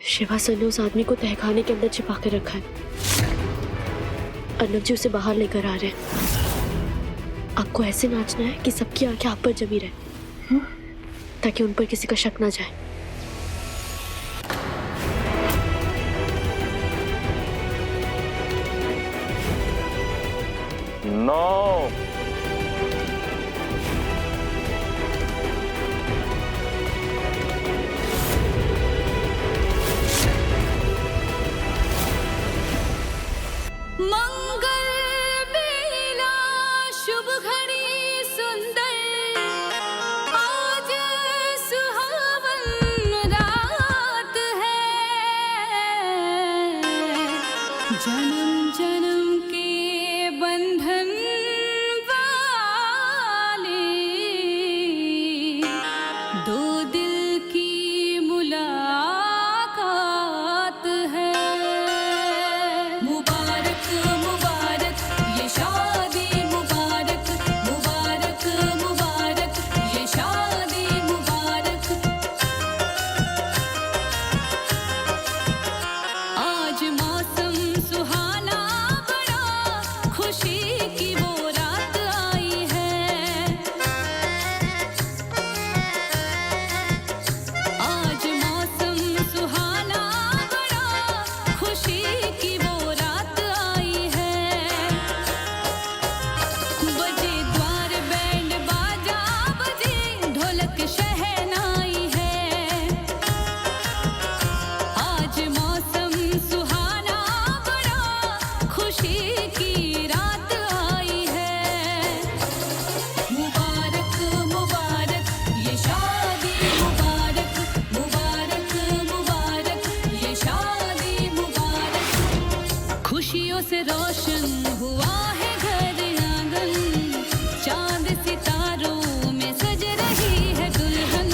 Shiva sir ने उस आदमी को तहखाने के अंदर छिपा कर रखा है। अर्नब जी उसे बाहर लेकर आ रहे हैं। आपको ऐसे नाचना है कि सबकी आंखें आप पर जमी रहे, ताकि उन पर किसी का शक ना जाए। नो मंगल बेला शुभ घड़ी सुंदर, आज सुहावन रात है। जन्म जन्म के बंधन वाले दो दिल की मुलाकात है। मुबारक मुबारक ये शादी, मुबारक मुबारक मुबारक ये शादी, मुबारक। आज मौसम सुहाना, बड़ा खुशी की वो रात आई है। आज मौसम सुहाना, बड़ा खुशी की वो रात आई है। बजे द्वार बैंड बाजा, बजे ढोलक शहनाई है। आज मौसम सुहाना, बड़ा खुशी की रात आई है। मुबारक मुबारक ये शादी, मुबारक मुबारक मुबारक ये शादी, मुबारक। खुशियों से रोशन हुआ है घर आंगन, चांद सितारों में सज रही है दुल्हन।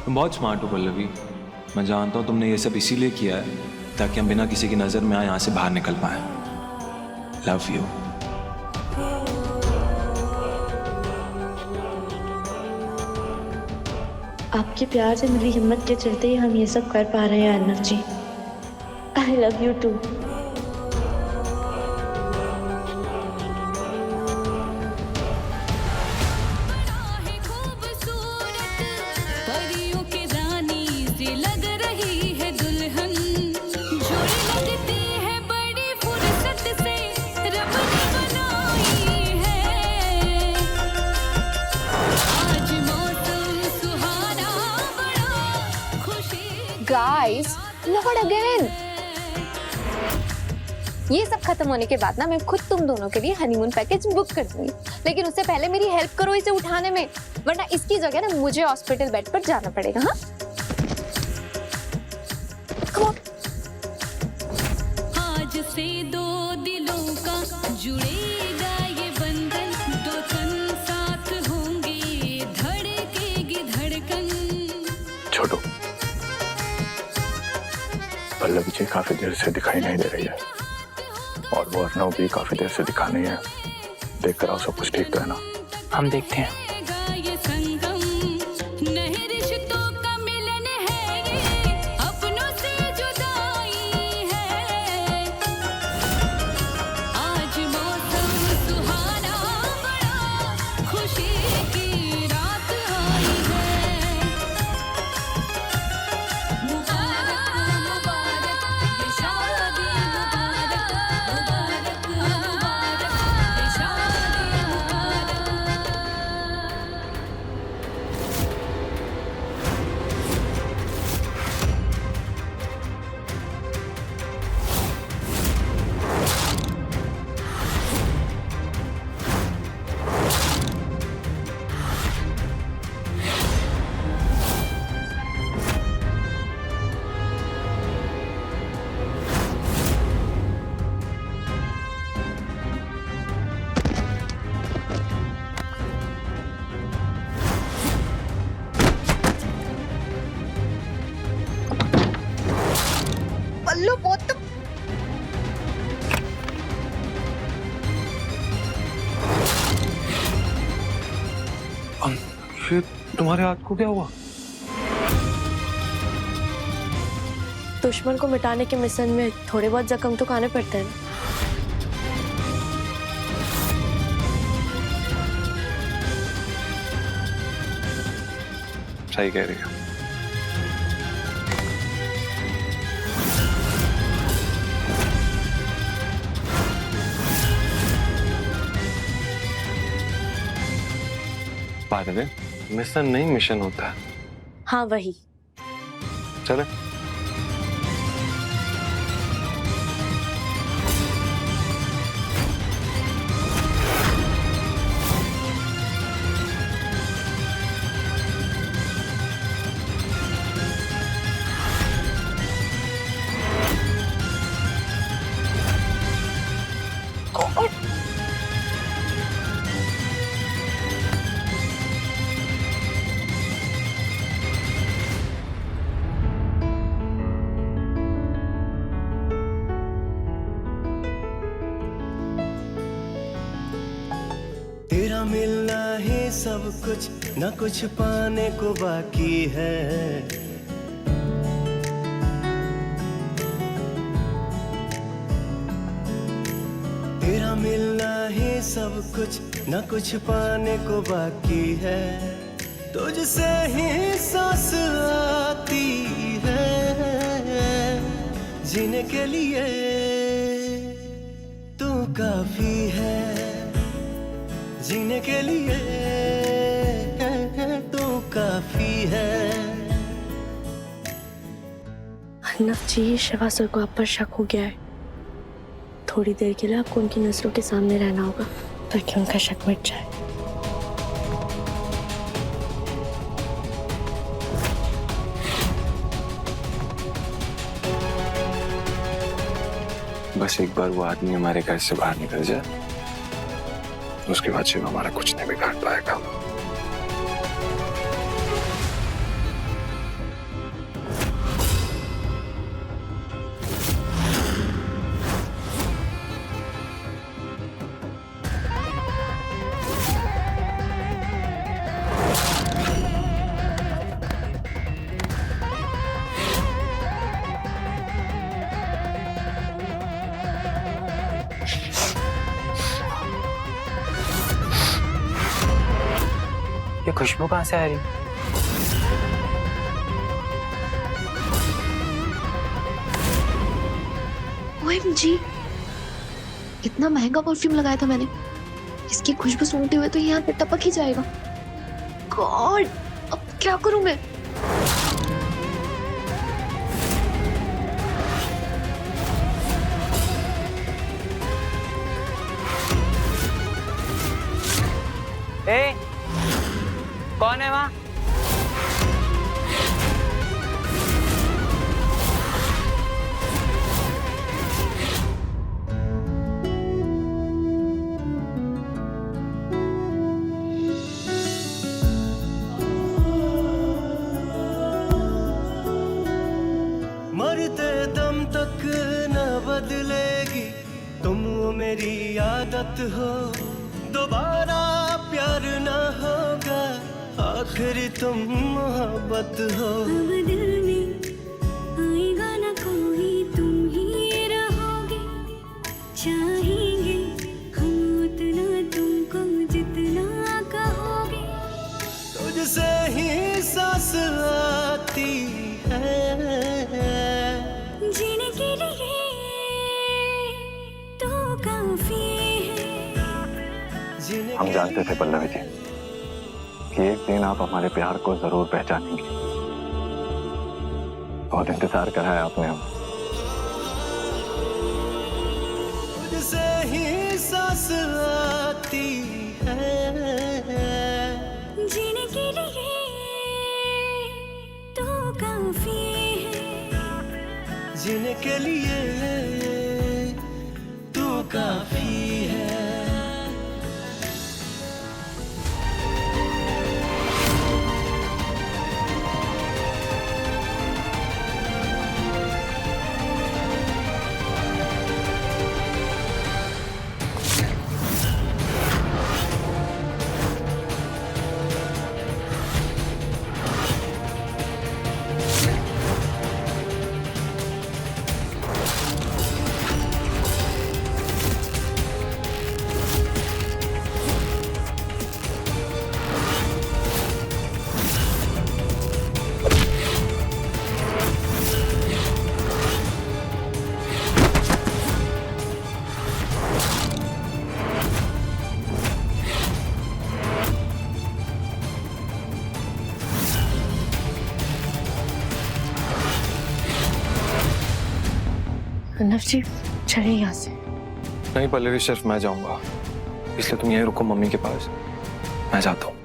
तुम बहुत स्मार्ट हो पल्लवी। मैं जानता हूँ तुमने ये सब इसीलिए किया है ताकि हम बिना किसी की नज़र में आए यहाँ से बाहर निकल पाए। Love you. आपके प्यार से मिली हिम्मत के चलते ही हम ये सब कर पा रहे हैं Arnab ji. I love you too. बड़ा है खूबसूरत, परियों की रानी सी लग रही है दुल्हन। जोड़ी लगती है बड़ी फुर्सत से, रब ने बनाई है। आज मौसम सुहाना, बड़ा खुशी। Guys, not again. ये सब खत्म होने के बाद ना मैं खुद तुम दोनों के लिए हनीमून पैकेज बुक कर दूंगी, लेकिन उससे पहले मेरी हेल्प करो इसे उठाने में, वरना इसकी जगह ना मुझे हॉस्पिटल बेड पर जाना पड़ेगा। हाँ, Come on. आज से दो दिलों का जुड़ेगा ये बंधन, दो तन साथ होंगे, धड़केगी धड़कन। छोटू, पल्लवी जी काफी देर से दिखाई नहीं दे रही है, और वो अर्नव भी काफी देर से दिखा नहीं है। देख कर आओ सब कुछ ठीक तो है ना? हम देखते हैं। रहेगा ये संगम, नहीं रिश्तों का मिलन है ये, अपनों से जुदाई है। आज मौसम सुहाना, बड़ा खुशी की रात आई है। मुबारक मुबारक ये शादी, मुबारक मुबारक मुबारक ये शादी, मुबारक। उल्लू बहुत तुम। ये तुम्हारे हाथ को क्या हुआ? दुश्मन को मिटाने के मिशन में थोड़े बहुत जख्म तो खाने पड़ते हैं। सही कह रही हो। बात है मिशन नहीं मिशन होता है। हाँ वही। चले। तेरा मिलना ही सब कुछ, न कुछ पाने को बाकी है। तेरा मिलना ही सब कुछ, न कुछ पाने को बाकी है। तुझसे ही सांस आती है, जीने के लिए तू काफी है। जीने के लिए तू काफी है। अर्नव जी, शिवासुर को आप पर शक हो गया है। थोड़ी देर के लिए आपको उनकी नजरों के सामने रहना होगा ताकि उनका शक मिट जाए। बस एक बार वो आदमी हमारे घर से बाहर निकल जाए, उसके बाद शिव हमारा कुछ नहीं बिगाड़ पाएगा। ये खुशबू कहाँ से आ रही? OMG, इतना महंगा परफ्यूम लगाया था मैंने, इसकी खुशबू सूंघते हुए तो यहाँ पे टपक ही जाएगा। गॉड, अब क्या करूं मैं? ए, कौन है वहाँ? मरते दम तक न बदलेगी तुम, वो मेरी आदत हो। दोबारा प्यार न होगा, आखिर तुम मोहब्बत हो। अब दिल में आएगा ना कोई, तुम ही रहोगे। चाहेंगे हम उतना तुमको जितना कहोगे। तुझसे ही सांस आती है, जीने के लिए तो काफी है। जीने हम के जानते थे पल्लवी जी कि एक दिन आप हमारे प्यार को जरूर पहचानेंगे। बहुत इंतजार करा है आपने हम। तुझसे ही सांस आती है, जीने के लिए तो काफी है। जीने के लिए तू काफी है। अर्नव जी चलिए यहाँ से। नहीं पल्लवी, सिर्फ मैं जाऊंगा, इसलिए तुम यहीं रुको मम्मी के पास। मैं जाता हूँ।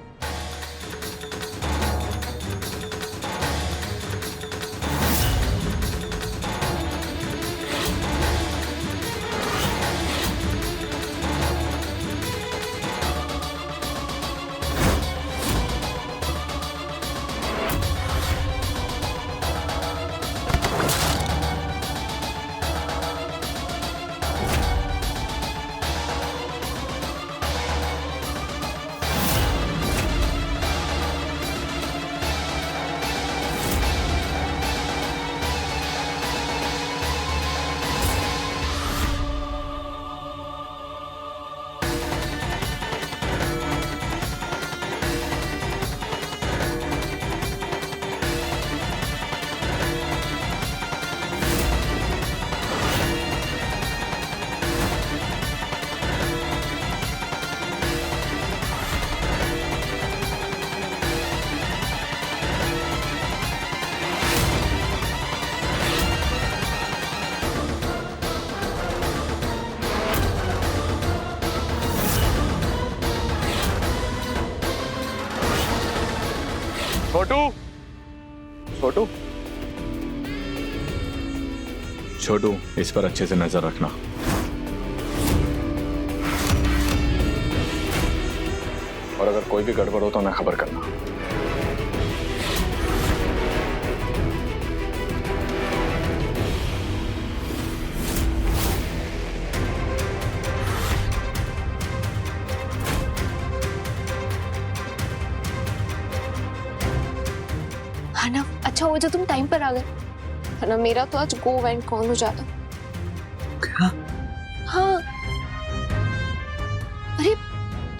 छोटू, छोटू, छोटू, इस पर अच्छे से नजर रखना। और अगर कोई भी गड़बड़ हो तो उन्हें खबर करना। अर्नव, अच्छा हुआ जो तुम टाइम पर आ गए, वरना मेरा तो आज गो एंड कॉल हो जाता। क्या? हाँ, अरे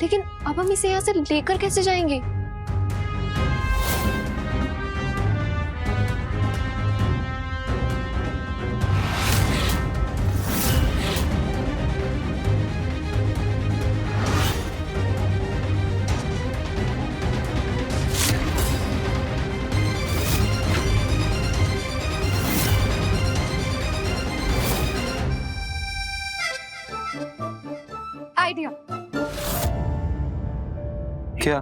लेकिन अब हम इसे यहाँ से लेकर कैसे जाएंगे? आइडिया। क्या?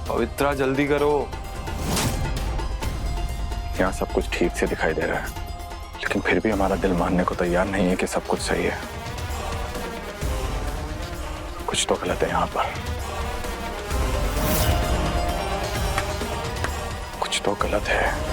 पवित्रा जल्दी करो। यहाँ सब कुछ ठीक से दिखाई दे रहा है, लेकिन फिर भी हमारा दिल मानने को तैयार नहीं है कि सब कुछ सही है। कुछ तो गलत है यहाँ पर, कुछ तो गलत है।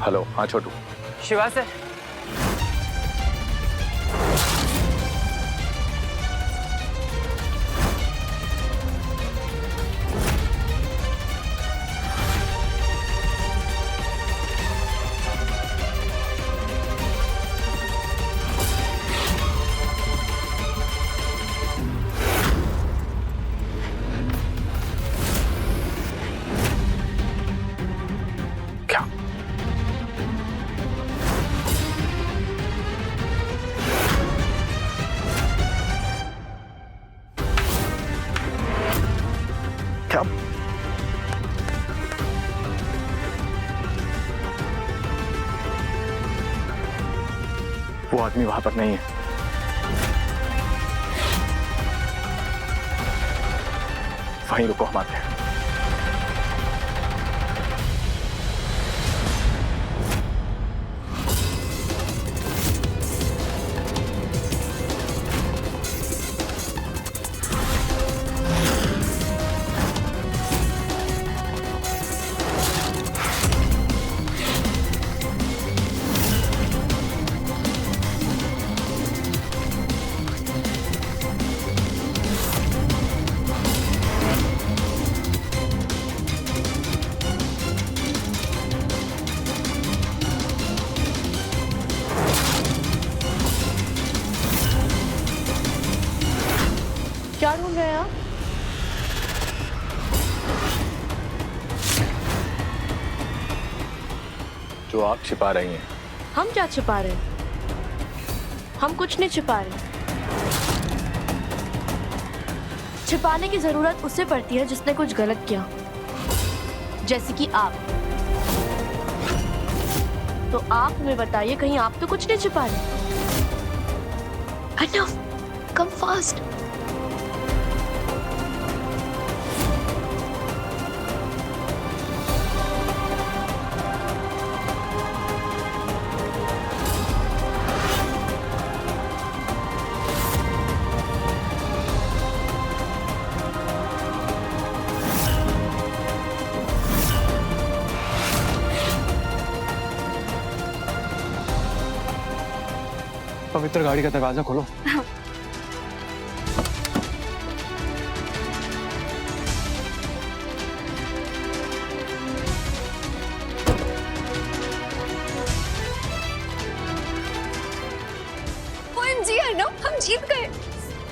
हेलो, हाँ छोटू। शिवा से क्या? क्या? आदमी वहां पर नहीं है। वहीं रुको, हम आते हैं। क्या ढूंढ रहे हैं आप? जो आप छिपा रही हैं। हम क्या छिपा रहे हैं? हम कुछ नहीं छिपा रहे। छिपाने की जरूरत उससे पड़ती है जिसने कुछ गलत किया, जैसे कि आप। तो आप हमें बताइए, कहीं आप तो कुछ नहीं छिपा रहे? Arnav, come fast. पवित्र, गाड़ी का दरवाजा खोलो। OMG अर्नव, हम जीत गए।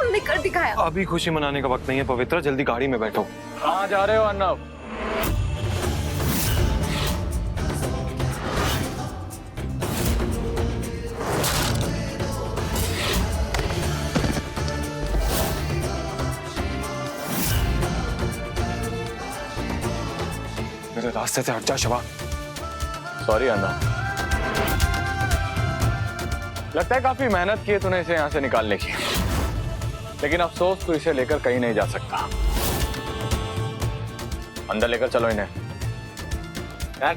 हमने कर दिखाया। अभी खुशी मनाने का वक्त नहीं है पवित्र, जल्दी गाड़ी में बैठो। कहाँ जा रहे हो अर्नव? मेरे रास्ते से हट जा शिवा। सॉरी अर्नव, लगता है काफी मेहनत की है तूने इसे यहाँ से निकालने की, लेकिन अफसोस तू इसे लेकर कहीं नहीं जा सकता। अंदर लेकर चलो इन्हें। यार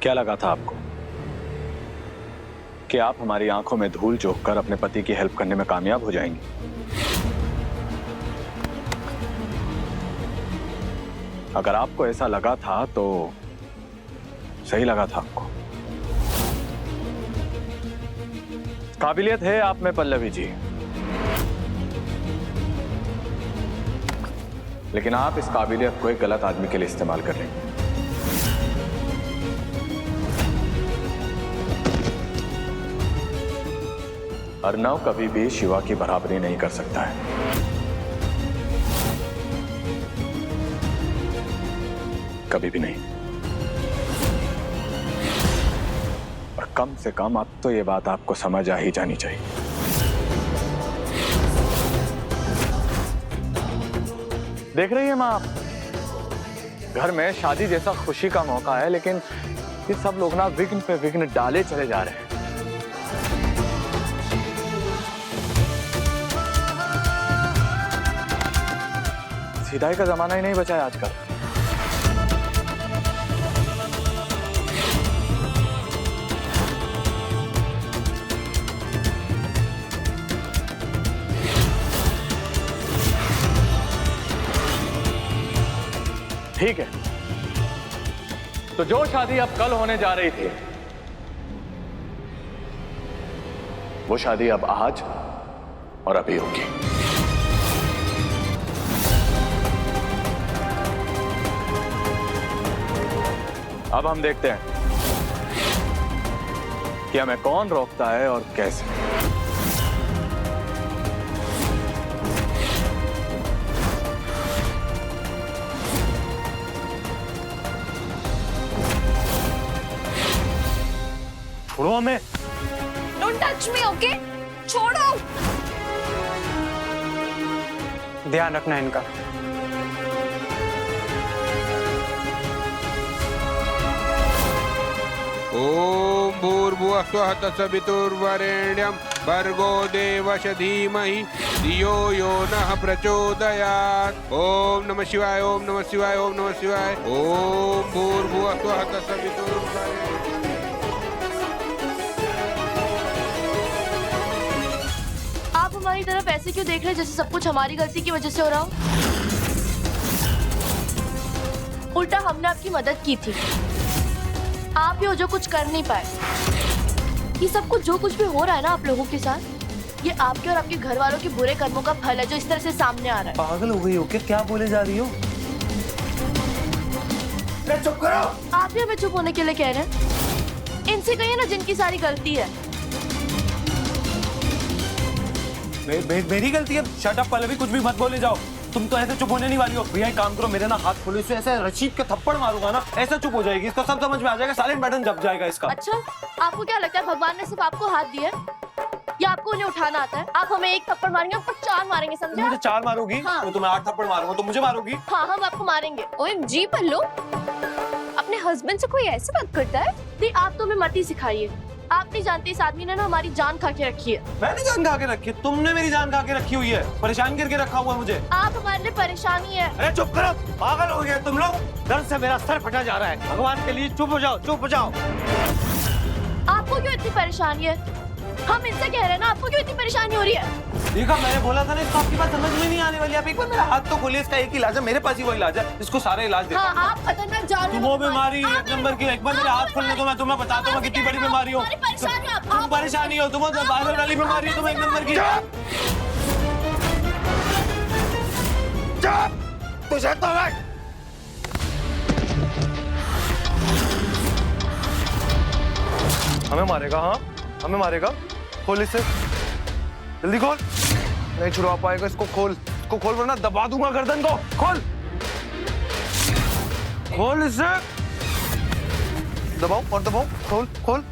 क्या लगा था आपको कि आप हमारी आंखों में धूल झोंक कर अपने पति की हेल्प करने में कामयाब हो जाएंगी? अगर आपको ऐसा लगा था तो सही लगा था आपको। काबिलियत है आप में पल्लवी जी, लेकिन आप इस काबिलियत को एक गलत आदमी के लिए इस्तेमाल कर रही हैं। अर्नव कभी भी शिवा की बराबरी नहीं कर सकता है। कभी भी नहीं। और कम से कम अब तो ये बात आपको समझ आ ही जानी चाहिए। देख रही हैं मां आप, घर में शादी जैसा खुशी का मौका है, लेकिन ये सब लोग ना विघ्न पे विघ्न डाले चले जा रहे हैं। सीधाई का जमाना ही नहीं बचा है आजकल। ठीक है, तो जो शादी अब कल होने जा रही थी, वो शादी अब आज और अभी होगी। अब हम देखते हैं कि हमें कौन रोकता है और कैसे। छोड़ो हमें। Don't touch me, okay? छोड़ो। ध्यान रखना इनका। ओम भूर्भुवः स्वः तत्सवितुर्वरेण्यं भर्गो देवस्य धीमहि धियो यो नः प्रचोदयात्। ओम नमः शिवाय, ओम नमः शिवाय, ओम नमः शिवाय। ओम भूर्भुवः स्वः तत्सवितुर्वरेण्यं। आप हमारी तरफ ऐसे क्यों देख रहे हैं जैसे सब कुछ हमारी गलती की वजह से हो रहा हो? उल्टा हमने आपकी मदद की थी, आप ही हो जो कुछ कर नहीं पाए। ये सब कुछ जो कुछ भी हो रहा है ना आप लोगों के साथ, ये आपके और आपके घर वालों के बुरे कर्मों का फल है जो इस तरह से सामने आ रहा है। पागल हो गई हो क्या बोले जा रही हो? चुप करो। आप ही हमें चुप होने के लिए कह रहे हैं? इनसे कहिए ना जिनकी सारी गलती है। मेरी गलती है? शट अप पल्लवी, कुछ भी मत बोले जाओ। तुम तो ऐसे चुप होने नहीं वाली हो। भैया एक काम करो, मेरे ना हाथ खोलो, इसे ऐसे रशीद के थप्पड़ मारूंगा ना, ऐसा चुप हो जाएगी, इसको सब समझ में आ जाएगा, साइलेंट बटन दब जाएगा इसका। अच्छा, आपको क्या लगता है भगवान ने सिर्फ आपको हाथ दिया या आपको उन्हें उठाना आता है? आप हमें एक थप्पड़ मारेंगे, आपको 4 मारेंगे, समझे? मुझे 4 मारोगी? हाँ। तो तुम्हें 8 थप्पड़ मारूंगा, तो मुझे मारोगी? हाँ, हम आपको मारेंगे। OMG पल्लू, अपने हस्बैंड से कोई ऐसे बात करता है? दी, आप तो हमें मत ही सिखाइए। आप नहीं जानते इस आदमी ने ना हमारी जान खा के रखी है। मैंने जान खा के रखी है? तुमने मेरी जान खा के रखी हुई है, परेशान करके रखा हुआ है मुझे। आप हमारे लिए परेशानी है। अरे चुप करो, पागल हो गए तुम लोग। दर्द से मेरा सर फटा जा रहा है, भगवान के लिए चुप हो जाओ, चुप हो जाओ। आपको क्यों इतनी परेशानी है? हम इनसे कह रहे हैं ना, आपको क्यों इतनी परेशानी हो रही है? देखा, मैंने बोला था ना, इसको आपकी बात समझ में नहीं आने वाली। आप एक बार मेरा हाथ तो खोलिए, इसका एक ही इलाज है, मेरे पास ही वो इलाज है, इसको सारा इलाज देता हाँ, हूं। आप खतरनाक जान तुम वो बीमारी एक नंबर की, एक बार मेरे हाथ खोलने दो, मैं तुम्हें बताता हूँ कितनी बड़ी बीमारी हो। तुम परेशानी हो, तुम पागल वाली बीमारी हो, तुम एक नंबर की। तुझे तो हमें मारेगा? हाँ, हमें मारेगा। खोल इसे, जल्दी खोल। नहीं छुड़वा पाएगा, इसको खोल, इसको खोल वरना दबा दूंगा गर्दन को। खोल, खोल इसे, दबाओ और दबाओ, खोल खोल।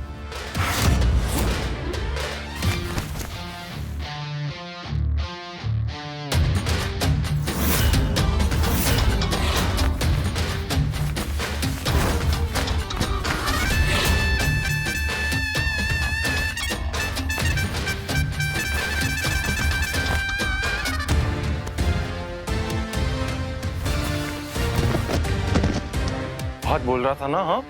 बहुत बोल रहा था ना? हाँ,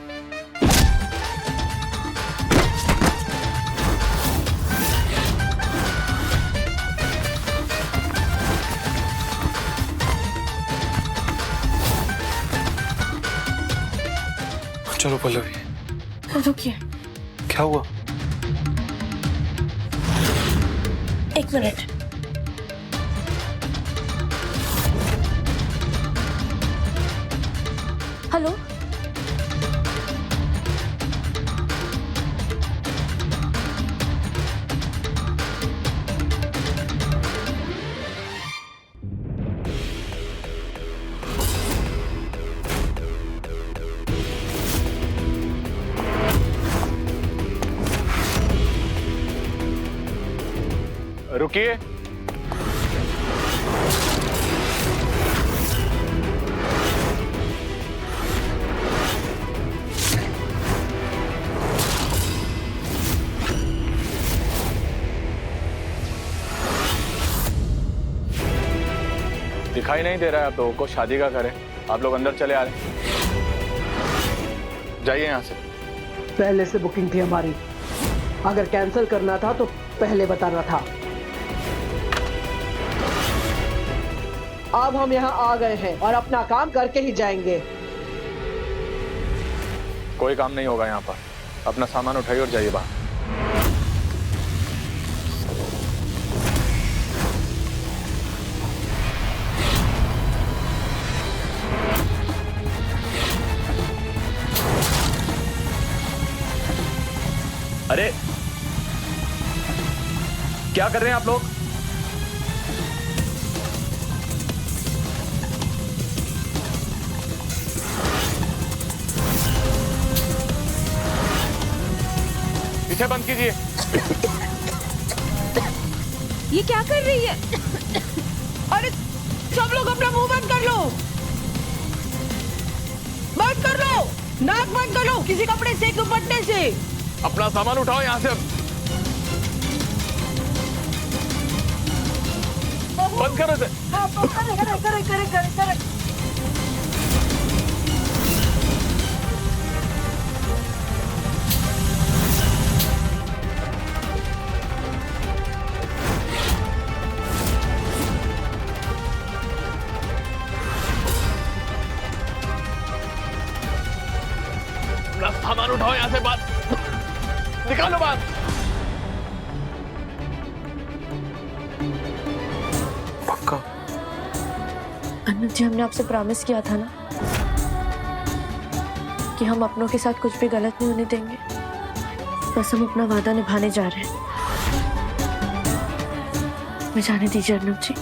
चलो पल्लवी। रुकिए, क्या हुआ? 1 मिनट। हेलो, रुकिए। दिखाई नहीं दे रहा है आप लोगों को शादी का घर है, आप लोग अंदर चले आ रहे हैं। जाइए यहाँ से। पहले से बुकिंग थी हमारी, अगर कैंसिल करना था तो पहले बताना था। अब हम यहाँ आ गए हैं और अपना काम करके ही जाएंगे। कोई काम नहीं होगा यहाँ पर, अपना सामान उठाइए और जाइए बाहर। अरे क्या कर रहे हैं आप लोग? पीछे बंद कीजिए। ये क्या कर रही है? अरे सब लोग अपना मुंह बंद कर लो, बंद कर लो। नाक बंद करो, किसी कपड़े से, दुपट्टे से। अपना सामान उठाओ यहाँ से। बंद करो इसे। करे। अपना सामान उठाओ यहाँ से। बात निकालो बात। पक्का? अनुज जी, हमने आपसे प्रॉमिस किया था ना कि हम अपनों के साथ कुछ भी गलत नहीं होने देंगे। बस हम अपना वादा निभाने जा रहे हैं। मैं जाने दीजिए अर्नब जी।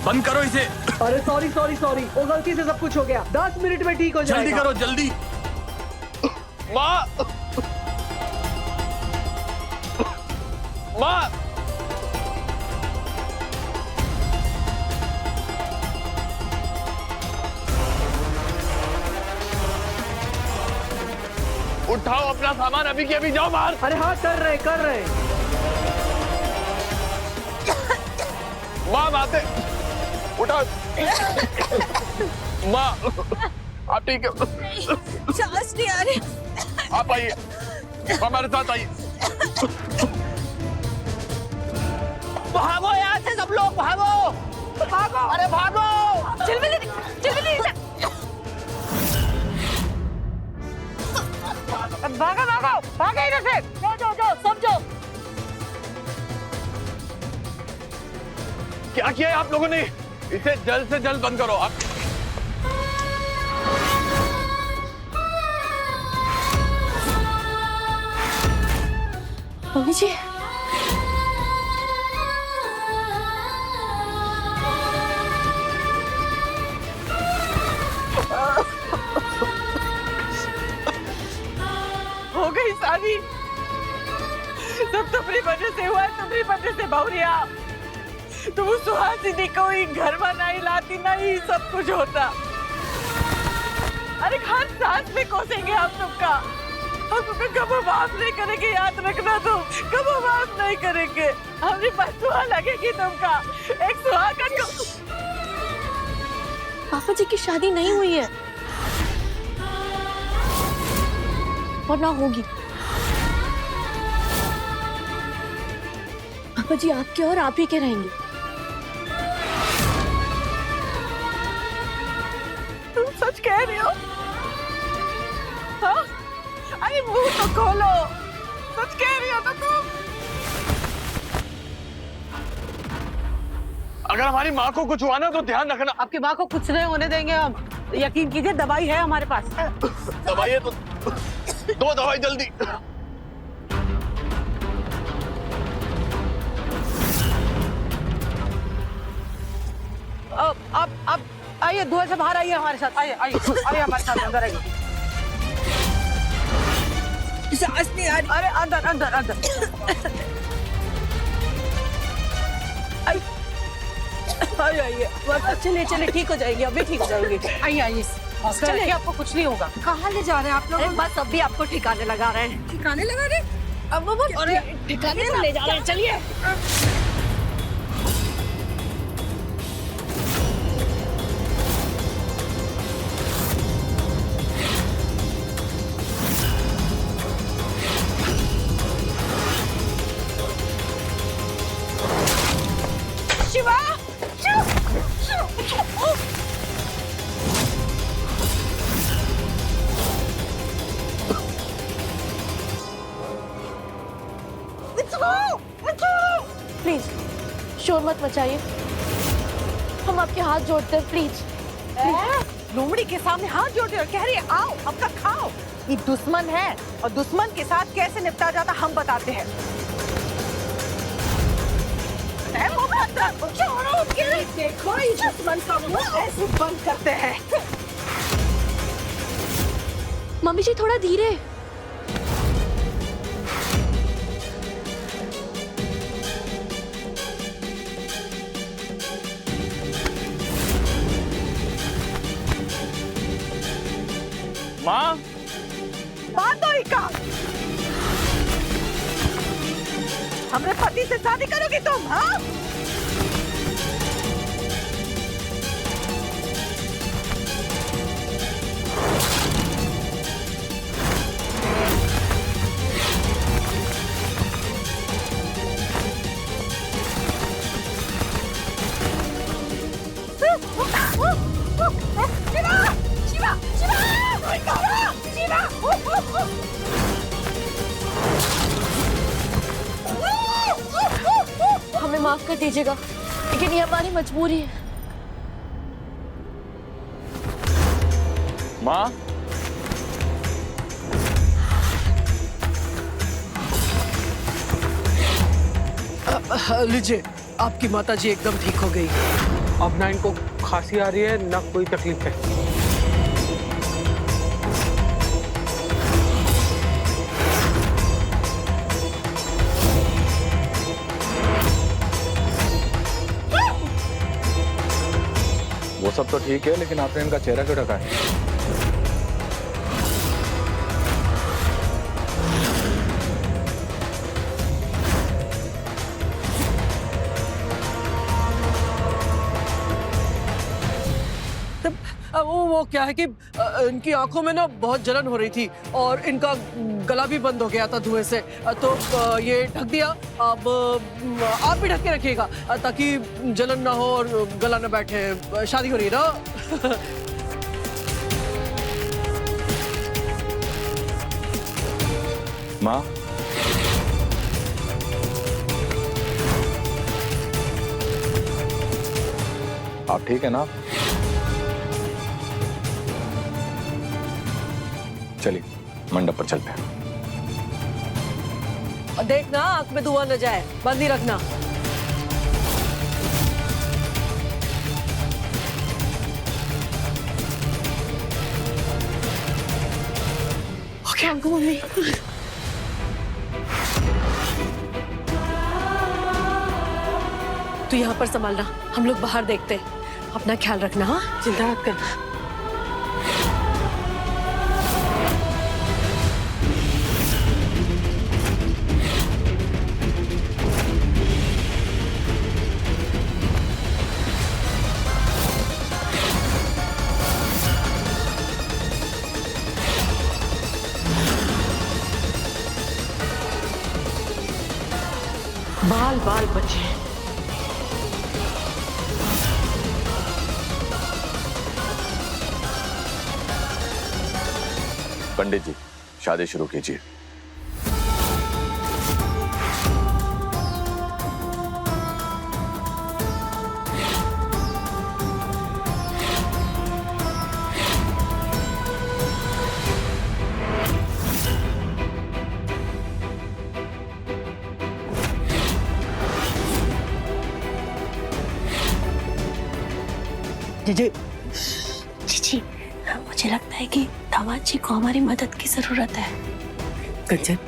बंद करो इसे। अरे सॉरी, वो गलती से सब कुछ हो गया। 10 मिनट में ठीक हो जाएगा। जल्दी करो, जल्दी। माँ, माँ, उठाओ अपना सामान, अभी के अभी जाओ बाहर। अरे हाँ, कर रहे। माँ, बातें उठाओ। माँ, आप ठीक है? सांस नहीं आ रही। आप आइए, हमारे साथ आइए। भागो यहाँ से सब लोग, भागो। अरे भागो। भागो इधर से। जाओ, सब जाओ। क्या किया है आप लोगों ने? इसे जल्द से जल्द बंद करो। आप मम्मी जी, हो गई शादी। सब तुम्हारी वजह से हुआ, तुम्हारी वजह से बहुरिया। तुम सुहासिनी को ही घर में नहीं लाती, नहीं सब कुछ होता। अरे हर सांस में कोसेंगे हम तुमका। हम तुमको कभी माफ नहीं करेंगे, याद रखना तुम। कभी माफ नहीं करेंगे। हमारी बददुआ लगेगी तुमका। एक सुहागन को। पापा जी की शादी नहीं हुई है और ना होगी। पापा जी आपके और आप ही के रहेंगे। तुम सच कह रही हो? हाँ? अरे मुंह तो खोलो। सच कह रही हो ना तुम? अगर हमारी माँ को कुछ हुआ ना तो ध्यान रखना। आपकी माँ को कुछ नहीं होने देंगे हम। यकीन कीजिए, दवाई है हमारे पास। दवाई है तो दो दवाई जल्दी। अब आइए, धुएं से बाहर आइए हमारे साथ। आइए हमारे साथ, अंदर आइए। सांस नहीं आ रही। अरे अंदर। आइए। चले ठीक हो जाएंगे, अभी ठीक हो जाएंगे। आइए। चलिए, आपको कुछ नहीं होगा। कहाँ ले जा रहे हैं आप लोग? बस अभी आपको ठिकाने लगा रहे हैं। ठिकाने लगा रहे? अब वो ठिकाने तो ले जा रहे हैं। चलिए। शिवा, मत मचाइए, हम आपके हाथ जोड़ते हैं, प्लीज। लोमड़ी के सामने हाथ जोड़ते हो, कह रही है आओ अपना खाओ। ये दुश्मन है और दुश्मन के साथ कैसे निपटा जाता हम बताते हैं। देखो इस दुश्मन का मुंह ऐसे बंद करते हैं। मम्मी जी थोड़ा धीरे। माँ, बात तो ही का। हमरे पति से शादी करोगी तुम? हाँ हमें माफ कर दीजिएगा, लेकिन ये हमारी मजबूरी है। माँ, लीजिए, आपकी माता जी एकदम ठीक हो गई। अब ना इनको खांसी आ रही है ना कोई तकलीफ है। वो सब तो ठीक है, लेकिन आपने इनका चेहरा क्यों ढका है? वो क्या है कि इनकी आंखों में ना बहुत जलन हो रही थी और इनका गला भी बंद हो गया था धुएं से, तो ये ढक दिया। अब आप भी ढक के रखिएगा ताकि जलन ना हो और गला ना बैठे। शादी हो रही है ना। माँ, आप ठीक है ना? चलिए मंडप पर चलते हैं। और देखना आंख में धुआं न जाए, बंद ही रखना। मम्मी, तू यहाँ पर संभालना, हम लोग बाहर देखते हैं। अपना ख्याल रखना। हाँ, चिंता मत करना। बाल बाल बचे। पंडित जी, शादी शुरू कीजिए। जी जी, मुझे लगता है कि दामाद जी को हमारी मदद की जरूरत है। कंचन,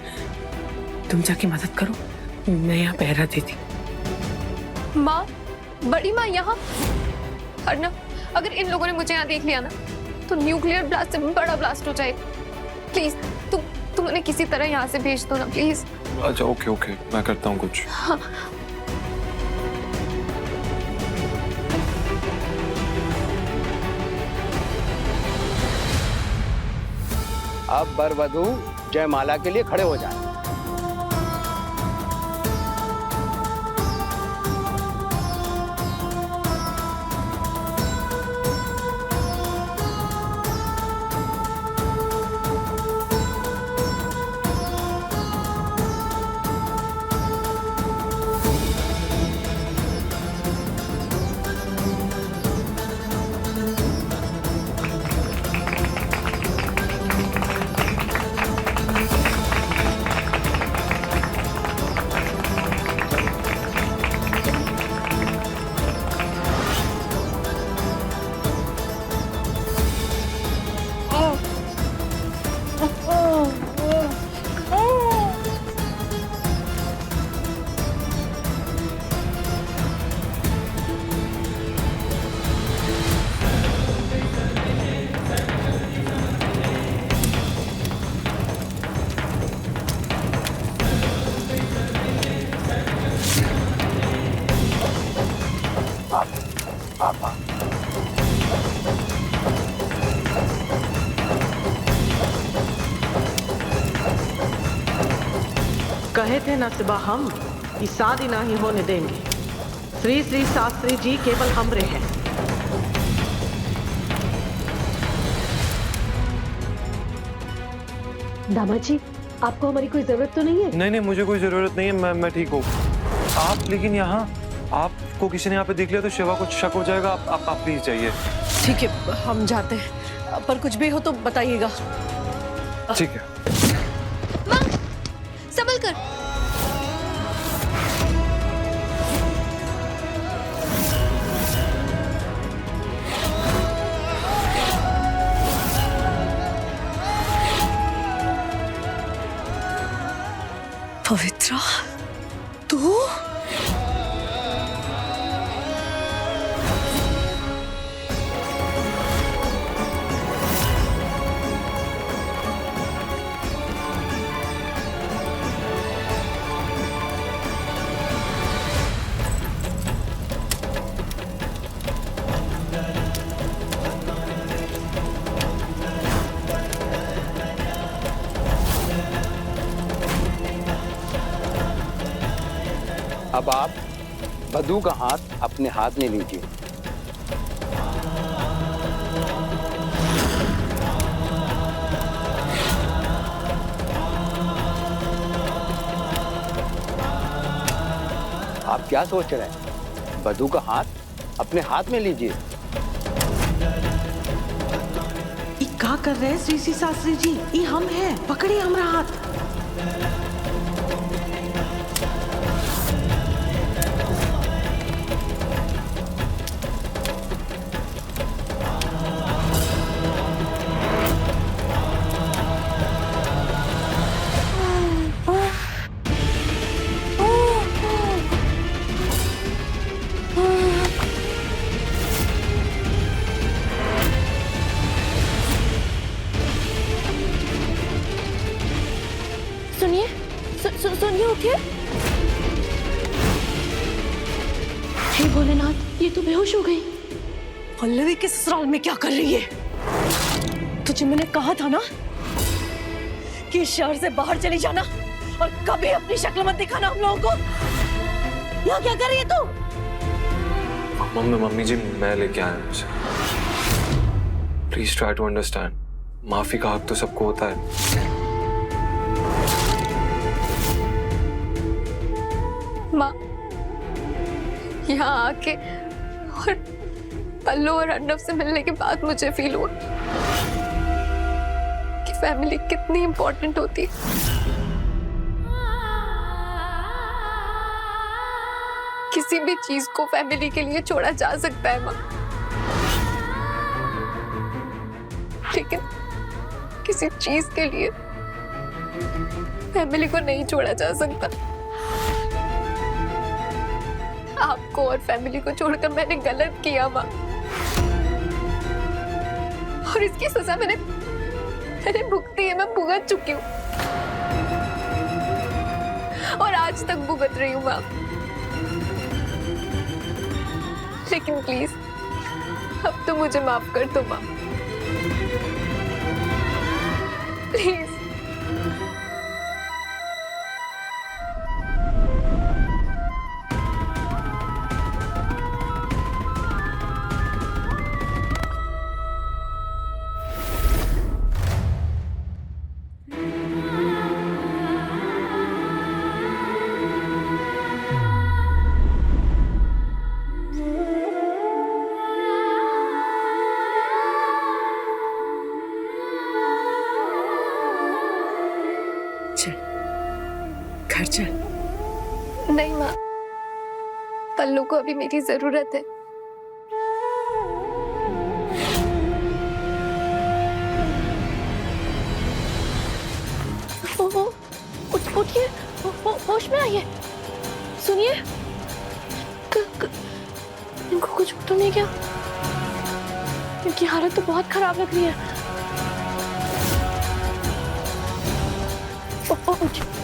तुम जाके मदद करो, मैं यहाँ पहरा देती। माँ, बड़ी माँ यहाँ। अर्नव, अगर इन लोगों ने मुझे यहाँ देख लिया ना तो न्यूक्लियर ब्लास्ट से बड़ा ब्लास्ट हो जाएगा। प्लीज तुम उन्हें किसी तरह यहाँ से भेज दो ना, प्लीज। अच्छा ओके ओके, मैं करता हूँ कुछ। हाँ। अब वर वधू जयमाला के लिए खड़े हो जाए। कहे थे ना सिबा हम कि शादी नहीं होने देंगे। श्री श्री शास्त्री जी केवल हमरे हैं। दामाद जी, आपको हमारी कोई जरूरत तो नहीं है? नहीं, मुझे कोई जरूरत नहीं है, मैं ठीक हूँ। आप लेकिन यहाँ आपको किसी ने यहाँ पे देख लिया तो शिवा को शक हो जाएगा। आप प्लीज जाइए। ठीक है, हम जाते हैं, पर कुछ भी हो तो बताइएगा। ठीक है। माँ, संभल कर। पवित्रा, तू? अब आप वधू का हाथ अपने हाथ में लीजिए। आप क्या सोच रहे हैं? वधू का हाथ अपने हाथ में लीजिए। क्या कर रहे हैं श्री श्री शास्त्री जी? ये हम हैं, पकड़िए हमारा हाथ। सुनिए, उठिए। हे भोलेनाथ, ये तो बेहोश हो गई। पल्लवी के ससुराल में क्या कर रही है? तुझे मैंने कहा था ना कि शहर से बाहर चली जाना और कभी अपनी शक्ल मत दिखाना हम लोगों को। यहाँ क्या कर रही है तू? मम्मी जी, मैं लेके आया हूँ उसे। Please try to understand. माफी का हक तो सबको होता है। माँ, यहाँ आके और पल्लू और अर्नव से मिलने के बाद मुझे फील हुआ कि फैमिली कितनी इम्पोर्टेंट होती है। किसी भी चीज को फैमिली के लिए छोड़ा जा सकता है माँ, लेकिन किसी चीज के लिए फैमिली को नहीं छोड़ा जा सकता। आपको और फैमिली को छोड़कर मैंने गलत किया माँ, और इसकी सजा मैंने भुगती है। मैं भुगत चुकी हूँ और आज तक भुगत रही हूँ माँ। लेकिन प्लीज अब तो मुझे माफ कर दो माँ, प्लीज। घर चल। नहीं माँ, पल्लू को अभी मेरी जरूरत है। उठिए, होश में आइए। सुनिए, इनको कुछ तो नहीं क्या? इनकी हालत तो बहुत खराब लग रही है। उठिए।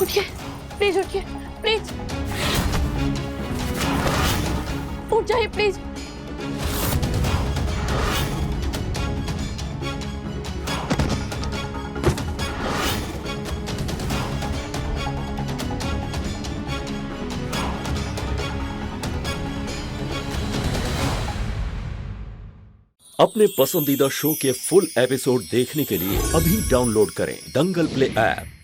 उठिए प्लीज, उठिए प्लीज, उठ जाइए प्लीज। अपने पसंदीदा शो के फुल एपिसोड देखने के लिए अभी डाउनलोड करें दंगल प्ले ऐप।